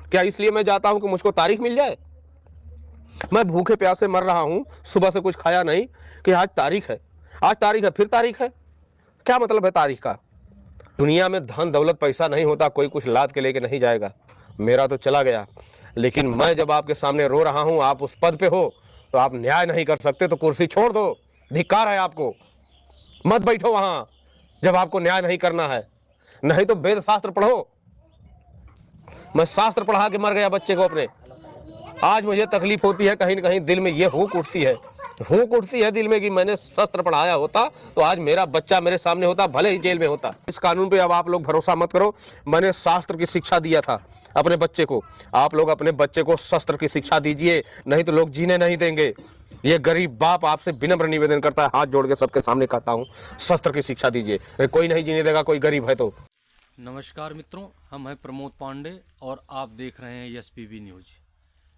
क्या इसलिए मैं जाता हूं कि मुझको तारीख मिल जाए? मैं भूखे प्यासे मर रहा हूं, सुबह से कुछ खाया नहीं, कि आज तारीख है, आज तारीख है, फिर तारीख है। क्या मतलब है तारीख का? दुनिया में धन दौलत पैसा नहीं होता, कोई कुछ लाद के लेके नहीं जाएगा। मेरा तो चला गया, लेकिन मैं जब आपके सामने रो रहा हूं, आप उस पद पे हो, तो आप न्याय नहीं कर सकते तो कुर्सी छोड़ दो। धिक्कार है आपको, मत बैठो वहां जब आपको न्याय नहीं करना है। नहीं तो वेद शास्त्र पढ़ो। मैं शास्त्र पढ़ा के मर गया बच्चे को अपने। आज मुझे तकलीफ होती है, कहीं न कहीं दिल में ये हुक उठती है दिल में कि मैंने शस्त्र पढ़ाया होता तो आज मेरा बच्चा मेरे सामने होता, भले ही जेल में होता। इस कानून पे अब आप लोग भरोसा मत करो। मैंने शास्त्र की शिक्षा दिया था अपने बच्चे को। आप लोग अपने बच्चे को शस्त्र की शिक्षा दीजिए, नहीं तो लोग जीने नहीं देंगे। ये गरीब बाप आपसे विनम्र निवेदन करता है, हाथ जोड़ के सबके सामने कहता हूँ, शस्त्र की शिक्षा दीजिए। कोई नहीं जीने देगा, कोई गरीब है तो। नमस्कार मित्रों, हम हैं प्रमोद पांडे और आप देख रहे हैं एसपीबी न्यूज।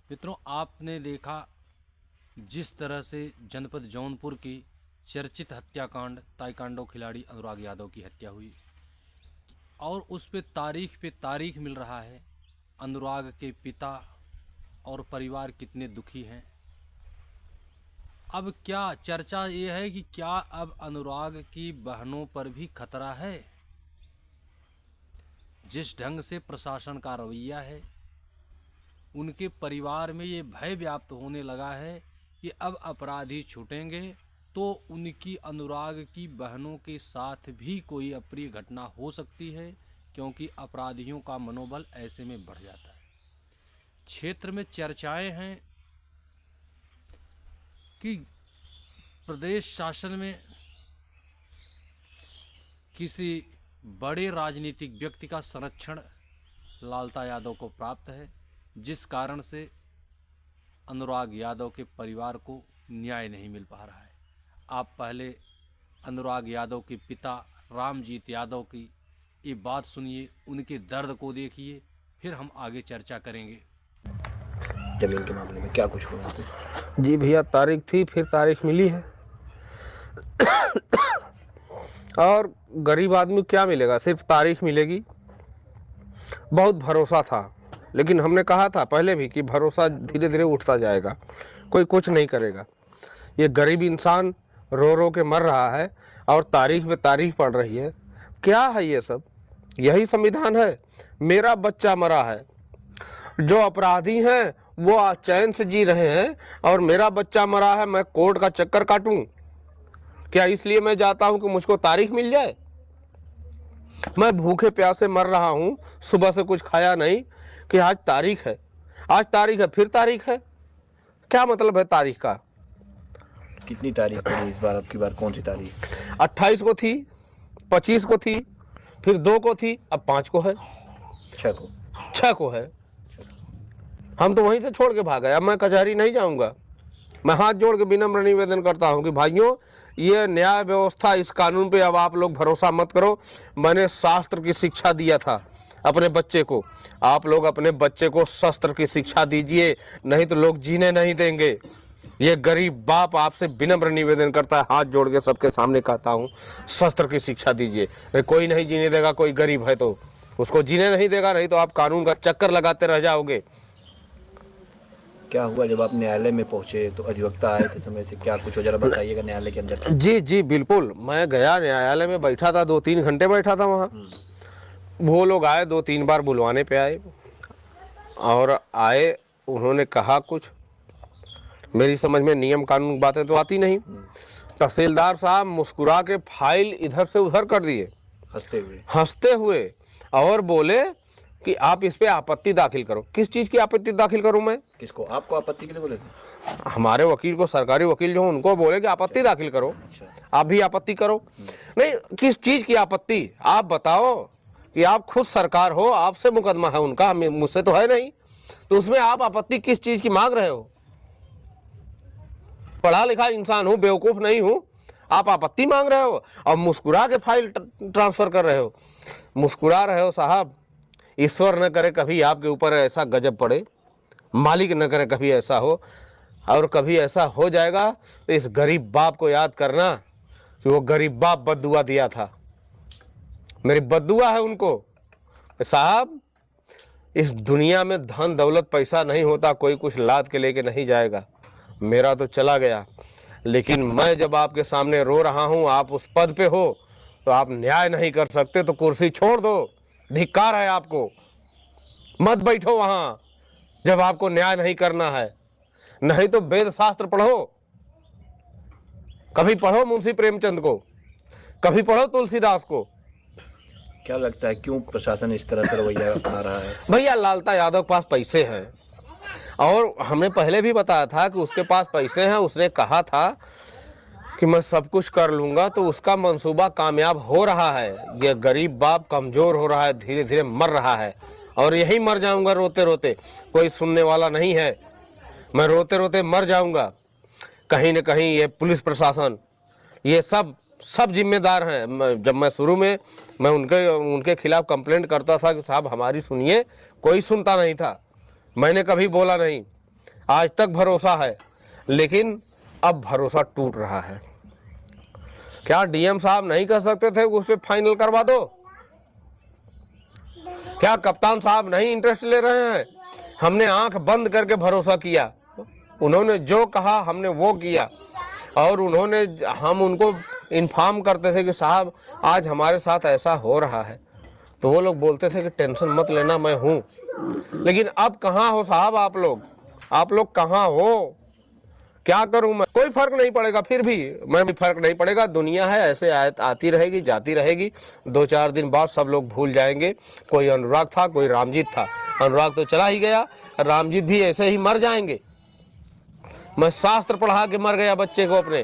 मित्रों, आपने देखा जिस तरह से जनपद जौनपुर की चर्चित हत्याकांड ताइक्वांडो खिलाड़ी अनुराग यादव की हत्या हुई और उस पे तारीख मिल रहा है। अनुराग के पिता और परिवार कितने दुखी हैं। अब क्या चर्चा ये है कि क्या अब अनुराग की बहनों पर भी खतरा है? जिस ढंग से प्रशासन का रवैया है, उनके परिवार में ये भय व्याप्त होने लगा है कि अब अपराधी छूटेंगे तो उनकी अनुराग की बहनों के साथ भी कोई अप्रिय घटना हो सकती है, क्योंकि अपराधियों का मनोबल ऐसे में बढ़ जाता है। क्षेत्र में चर्चाएं हैं कि प्रदेश शासन में किसी बड़े राजनीतिक व्यक्ति का संरक्षण लालता यादव को प्राप्त है, जिस कारण से अनुराग यादव के परिवार को न्याय नहीं मिल पा रहा है। आप पहले अनुराग यादव के पिता रामजीत यादव की ये बात सुनिए, उनके दर्द को देखिए, फिर हम आगे चर्चा करेंगे। जमीन के मामले में क्या कुछ हुआ? जी भैया, तारीख थी, फिर तारीख मिली है। और गरीब आदमी क्या मिलेगा, सिर्फ तारीख मिलेगी। बहुत भरोसा था, लेकिन हमने कहा था पहले भी कि भरोसा धीरे धीरे उठता जाएगा, कोई कुछ नहीं करेगा। ये गरीब इंसान रो रो के मर रहा है और तारीख पे तारीख पड़ रही है। क्या है ये सब? यही संविधान है? मेरा बच्चा मरा है, जो अपराधी हैं वो चैन से जी रहे हैं, और मेरा बच्चा मरा है, मैं कोर्ट का चक्कर काटूं? क्या इसलिए मैं जाता हूं कि मुझको तारीख मिल जाए? मैं भूखे प्यासे मर रहा हूं, सुबह से कुछ खाया नहीं, कि आज तारीख है, आज तारीख है, फिर तारीख है। क्या मतलब है तारीख का? कितनी तारीख पड़ी इस बार? अब की बार कौन सी तारीख? 28 को थी, 25 को थी, फिर 2 को थी, अब 5 को है, 6 को है। हम तो वहीं से छोड़ के भाग गए। अब मैं कचहरी नहीं जाऊंगा। मैं हाथ जोड़ के विनम्र निवेदन करता हूं कि भाइयों, ये न्याय व्यवस्था, इस कानून पे अब आप लोग भरोसा मत करो। मैंने शास्त्र की शिक्षा दिया था अपने बच्चे को। आप लोग अपने बच्चे को शस्त्र की शिक्षा दीजिए, नहीं तो लोग जीने नहीं देंगे। ये गरीब बाप आपसे विनम्र निवेदन करता है, हाथ जोड़ के सबके सामने कहता हूँ, शस्त्र की शिक्षा दीजिए। कोई नहीं जीने देगा, कोई गरीब है तो उसको जीने नहीं देगा, नहीं तो आप कानून का चक्कर लगाते रह जाओगे। क्या हुआ जब आप न्यायालय में पहुंचे तो अधिवक्ता आए थे समय से? क्या कुछ हो, जरा बताइएगा न्यायालय के अंदर। जी जी बिल्कुल, मैं गया न्यायालय में, बैठा था, 2-3 घंटे बैठा था वहाँ। वो लोग आए, 2-3 बार बुलवाने पे आए, और आए, उन्होंने कहा कुछ, मेरी समझ में नियम कानून बातें तो आती नहीं। तहसीलदार साहब मुस्कुरा के फाइल इधर से उधर कर दिए, हंसते हुए, और बोले कि आप इस पे आपत्ति दाखिल करो। किस चीज़ की आपत्ति दाखिल करूं मैं? किसको? आपको आपत्ति के लिए बोले थे? हमारे वकील को, सरकारी वकील जो उनको बोले कि आपत्ति दाखिल करो। आप भी आपत्ति करो। नहीं, किस चीज़ की आपत्ति आप बताओ, कि आप खुद सरकार हो, आपसे मुकदमा है उनका, मुझसे तो है नहीं, तो उसमें आप आपत्ति किस चीज़ की मांग रहे हो? पढ़ा लिखा इंसान हूँ, बेवकूफ़ नहीं हूँ, आप आपत्ति मांग रहे हो और मुस्कुरा के फाइल ट्रांसफ़र कर रहे हो। मुस्कुरा रहे हो साहब। ईश्वर न करे कभी आपके ऊपर ऐसा गजब पड़े, मालिक न करे कभी ऐसा हो, और कभी ऐसा हो जाएगा तो इस गरीब बाप को याद करना कि वो गरीब बाप बद्दुआ दिया था। मेरी बद्दुआ है उनको। साहब, इस दुनिया में धन दौलत पैसा नहीं होता, कोई कुछ लाद के लेके नहीं जाएगा। मेरा तो चला गया, लेकिन मैं जब आपके सामने रो रहा हूँ, आप उस पद पे हो, तो आप न्याय नहीं कर सकते तो कुर्सी छोड़ दो। धिक्कार है आपको, मत बैठो वहां जब आपको न्याय नहीं करना है। नहीं तो वेद शास्त्र पढ़ो, कभी पढ़ो मुंशी प्रेमचंद को, कभी पढ़ो तुलसीदास को। क्या लगता है क्यों प्रशासन इस तरह से रवैया अपना रहा है? भैया लालता यादव के पास पैसे हैं, और हमने पहले भी बताया था कि उसके पास पैसे हैं। उसने कहा था कि मैं सब कुछ कर लूंगा, तो उसका मंसूबा कामयाब हो रहा है। ये गरीब बाप कमजोर हो रहा है, धीरे धीरे मर रहा है, और यही मर जाऊंगा रोते रोते। कोई सुनने वाला नहीं है, मैं रोते रोते मर जाऊंगा। कहीं न कहीं ये पुलिस प्रशासन, ये सब जिम्मेदार हैं। जब मैं शुरू में मैं उनके खिलाफ कंप्लेंट करता था कि साहब हमारी सुनिए, कोई सुनता नहीं था, मैंने कभी बोला नहीं, आज तक भरोसा है। लेकिन अब भरोसा टूट रहा है। क्या डीएम साहब नहीं कर सकते थे उस पर फाइनल करवा दो? क्या कप्तान साहब नहीं इंटरेस्ट ले रहे हैं? हमने आंख बंद करके भरोसा किया, उन्होंने जो कहा हमने वो किया, और हम उनको इन्फॉर्म करते थे कि साहब आज हमारे साथ ऐसा हो रहा है, तो वो लोग बोलते थे कि टेंशन मत लेना, मैं हूँ। लेकिन अब कहाँ हो साहब आप लोग कहाँ हो? क्या करूं मैं? कोई फर्क नहीं पड़ेगा, फिर भी मैं भी फर्क नहीं पड़ेगा। दुनिया है, ऐसे आती रहेगी जाती रहेगी। 2-4 दिन बाद सब लोग भूल जाएंगे। कोई अनुराग था, कोई रामजीत था। अनुराग तो चला ही गया, रामजीत भी ऐसे ही मर जाएंगे। मैं शास्त्र पढ़ा के मर गया बच्चे को अपने।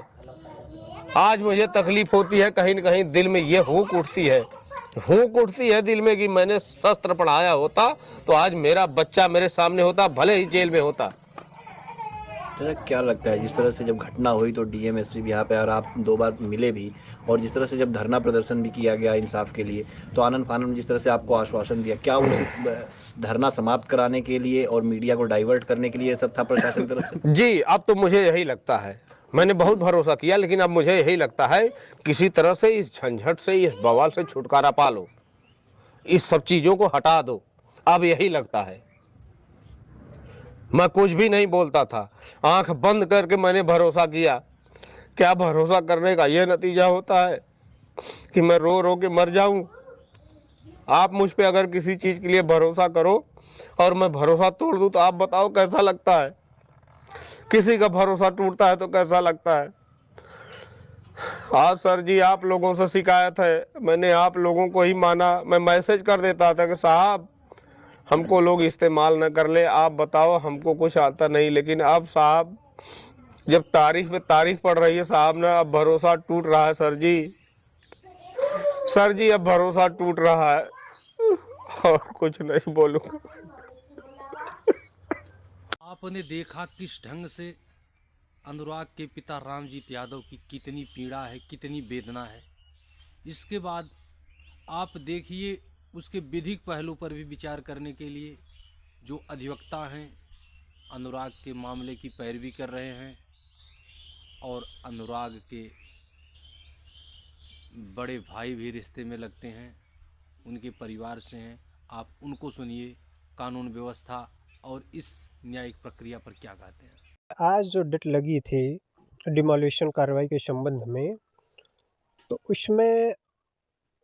आज मुझे तकलीफ होती है, कहीं न कहीं दिल में ये हुक उठती है दिल में कि मैंने शस्त्र पढ़ाया होता तो आज मेरा बच्चा मेरे सामने होता, भले ही जेल में होता। जैसा क्या लगता है जिस तरह से जब घटना हुई तो डीएम एसपी भी यहाँ पे, और आप 2 बार मिले भी, और जिस तरह से जब धरना प्रदर्शन भी किया गया इंसाफ के लिए, तो आनंद फानंद में जिस तरह से आपको आश्वासन दिया, क्या उस धरना समाप्त कराने के लिए और मीडिया को डाइवर्ट करने के लिए सब था प्रशासन की तरफ से? जी, अब तो मुझे यही लगता है। मैंने बहुत भरोसा किया, लेकिन अब मुझे यही लगता है किसी तरह से इस झंझट से, इस बवाल से छुटकारा पा लो, इस सब चीज़ों को हटा दो। अब यही लगता है। मैं कुछ भी नहीं बोलता था, आंख बंद करके मैंने भरोसा किया। क्या भरोसा करने का ये नतीजा होता है कि मैं रो रो के मर जाऊं? आप मुझ पे अगर किसी चीज़ के लिए भरोसा करो और मैं भरोसा तोड़ दूं, तो आप बताओ कैसा लगता है? किसी का भरोसा टूटता है तो कैसा लगता है? हाँ सर जी, आप लोगों से शिकायत है, मैंने आप लोगों को ही माना। मैं मैसेज कर देता था कि साहब हमको लोग इस्तेमाल न कर ले, आप बताओ, हमको कुछ आता नहीं। लेकिन अब साहब जब तारीख पे तारीख पड़ रही है साहब ना, अब भरोसा टूट रहा है सर जी, अब भरोसा टूट रहा है। और कुछ नहीं बोलूँगा। आपने देखा किस ढंग से अनुराग के पिता रामजीत यादव की कितनी पीड़ा है, कितनी वेदना है। इसके बाद आप देखिए उसके विधिक पहलू पर भी विचार करने के लिए जो अधिवक्ता हैं अनुराग के मामले की पैरवी कर रहे हैं, और अनुराग के बड़े भाई भी रिश्ते में लगते हैं, उनके परिवार से हैं। आप उनको सुनिए, कानून व्यवस्था और इस न्यायिक प्रक्रिया पर क्या कहते हैं। आज जो डेट लगी थी डिमोलिशन कार्रवाई के संबंध में, तो उसमें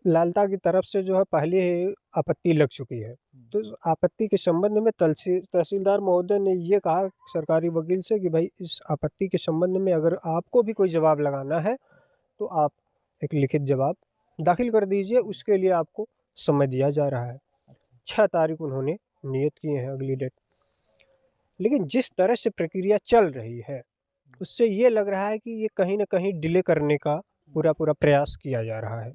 लालता की तरफ से जो है पहले ही आपत्ति लग चुकी है। तो इस आपत्ति के संबंध में तहसीलदार महोदय ने ये कहा सरकारी वकील से कि भाई इस आपत्ति के संबंध में अगर आपको भी कोई जवाब लगाना है तो आप एक लिखित जवाब दाखिल कर दीजिए, उसके लिए आपको समय दिया जा रहा है। 6 तारीख उन्होंने नियत किए हैं अगली डेट। लेकिन जिस तरह से प्रक्रिया चल रही है उससे ये लग रहा है कि ये कहीं न कहीं डिले करने का पूरा प्रयास किया जा रहा है।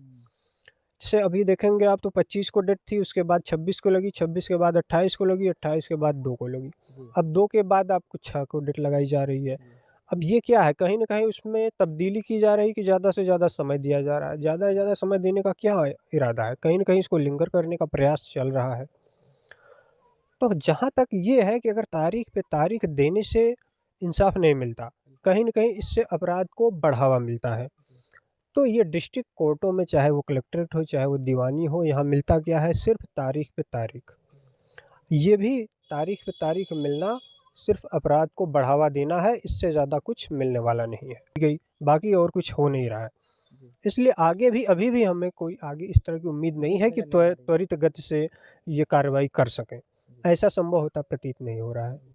जैसे अभी देखेंगे आप तो 25 को डेट थी, उसके बाद 26 को लगी, 26 के बाद 28 को लगी, 28 के बाद 2 को लगी। अब 2 के बाद आपको 6 को डेट लगाई जा रही है। अब ये क्या है, कहीं न कहीं उसमें तब्दीली की जा रही है कि ज़्यादा से ज़्यादा समय दिया जा रहा है। ज़्यादा से ज़्यादा समय देने का क्या इरादा है? कहीं न कहीं इसको लिंगर करने का प्रयास चल रहा है। तो जहाँ तक ये है कि अगर तारीख पे तारीख देने से इंसाफ नहीं मिलता, कहीं न कहीं इससे अपराध को बढ़ावा मिलता है। तो ये डिस्ट्रिक्ट कोर्टों में चाहे वो कलेक्ट्रेट हो, चाहे वो दीवानी हो, यहाँ मिलता क्या है, सिर्फ तारीख पे तारीख। ये भी तारीख पे तारीख मिलना सिर्फ अपराध को बढ़ावा देना है, इससे ज़्यादा कुछ मिलने वाला नहीं है। गई बाकी और कुछ हो नहीं रहा है। इसलिए आगे भी अभी भी हमें कोई आगे इस तरह की उम्मीद नहीं है कि त्वरित गति से ये कार्रवाई कर सकें। ऐसा संभव होता प्रतीत नहीं हो रहा है।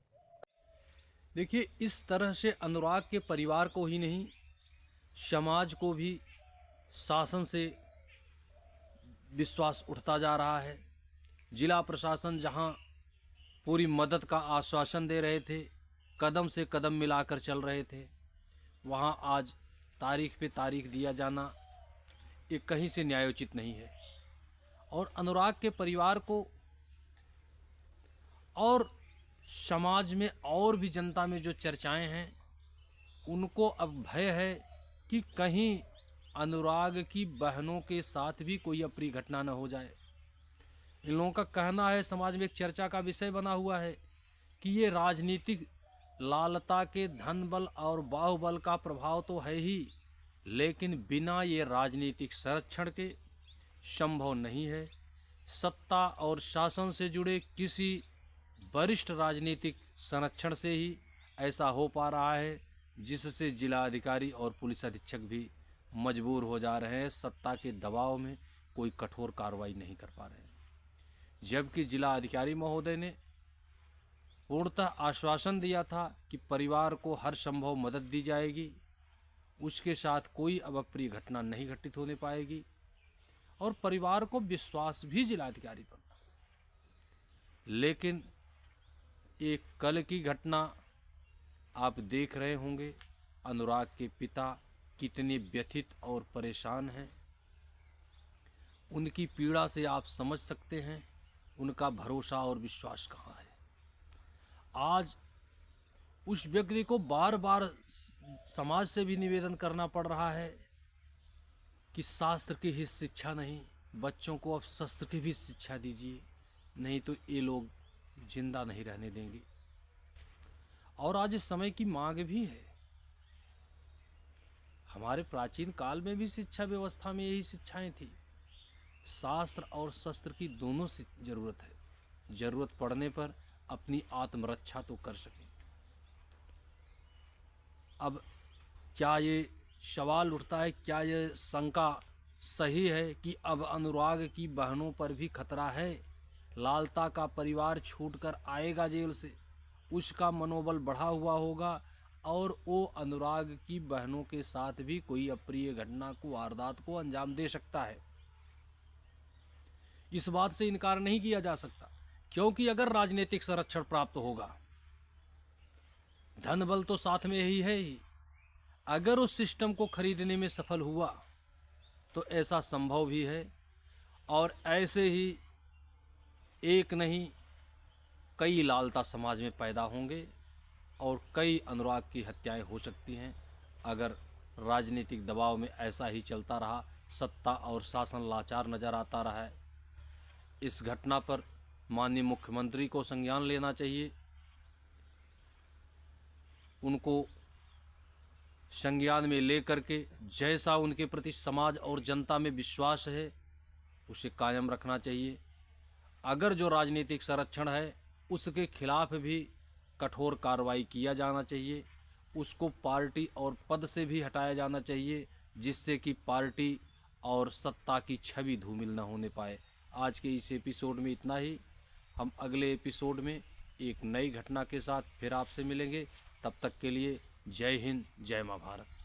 देखिए, इस तरह से अनुराग के परिवार को ही नहीं, समाज को भी शासन से विश्वास उठता जा रहा है। जिला प्रशासन जहां पूरी मदद का आश्वासन दे रहे थे, कदम से कदम मिलाकर चल रहे थे, वहां आज तारीख पे तारीख दिया जाना ये कहीं से न्यायोचित नहीं है। और अनुराग के परिवार को और समाज में और भी जनता में जो चर्चाएं हैं, उनको अब भय है कि कहीं अनुराग की बहनों के साथ भी कोई अप्रिय घटना न हो जाए। इन लोगों का कहना है, समाज में एक चर्चा का विषय बना हुआ है कि ये राजनीतिक लालता के धन बल और बाहुबल का प्रभाव तो है ही, लेकिन बिना ये राजनीतिक संरक्षण के संभव नहीं है। सत्ता और शासन से जुड़े किसी वरिष्ठ राजनीतिक संरक्षण से ही ऐसा हो पा रहा है, जिससे जिला अधिकारी और पुलिस अधीक्षक भी मजबूर हो जा रहे हैं। सत्ता के दबाव में कोई कठोर कार्रवाई नहीं कर पा रहे हैं, जबकि जिला अधिकारी महोदय ने पूर्णतः आश्वासन दिया था कि परिवार को हर संभव मदद दी जाएगी, उसके साथ कोई अब अप्रिय घटना नहीं घटित होने पाएगी, और परिवार को विश्वास भी जिलाधिकारी पर था। लेकिन एक कल की घटना आप देख रहे होंगे, अनुराग के पिता कितने व्यथित और परेशान हैं। उनकी पीड़ा से आप समझ सकते हैं उनका भरोसा और विश्वास कहाँ है। आज उस व्यक्ति को बार बार समाज से भी निवेदन करना पड़ रहा है कि शास्त्र की ही शिक्षा नहीं, बच्चों को अब शस्त्र की भी शिक्षा दीजिए, नहीं तो ये लोग जिंदा नहीं रहने देंगे। और आज इस समय की मांग भी है। हमारे प्राचीन काल में भी शिक्षा व्यवस्था में यही शिक्षाएं थी। शास्त्र और शस्त्र की दोनों से जरूरत है, जरूरत पड़ने पर अपनी आत्मरक्षा तो कर सके। अब क्या ये सवाल उठता है, क्या ये शंका सही है कि अब अनुराग की बहनों पर भी खतरा है? लालता का परिवार छूटकर आएगा जेल से, उसका मनोबल बढ़ा हुआ होगा और वो अनुराग की बहनों के साथ भी कोई अप्रिय घटना को, वारदात को अंजाम दे सकता है। इस बात से इनकार नहीं किया जा सकता, क्योंकि अगर राजनीतिक संरक्षण प्राप्त होगा, धन बल तो साथ में ही है ही, अगर उस सिस्टम को खरीदने में सफल हुआ तो ऐसा संभव भी है। और ऐसे ही एक नहीं कई लालता समाज में पैदा होंगे और कई अनुराग की हत्याएं हो सकती हैं, अगर राजनीतिक दबाव में ऐसा ही चलता रहा, सत्ता और शासन लाचार नजर आता रहा है। इस घटना पर माननीय मुख्यमंत्री को संज्ञान लेना चाहिए, उनको संज्ञान में लेकर के जैसा उनके प्रति समाज और जनता में विश्वास है उसे कायम रखना चाहिए। अगर जो राजनीतिक संरक्षण है उसके खिलाफ भी कठोर कार्रवाई किया जाना चाहिए, उसको पार्टी और पद से भी हटाया जाना चाहिए, जिससे कि पार्टी और सत्ता की छवि धूमिल न होने पाए। आज के इस एपिसोड में इतना ही। हम अगले एपिसोड में एक नई घटना के साथ फिर आपसे मिलेंगे। तब तक के लिए जय हिंद, जय मां भारत।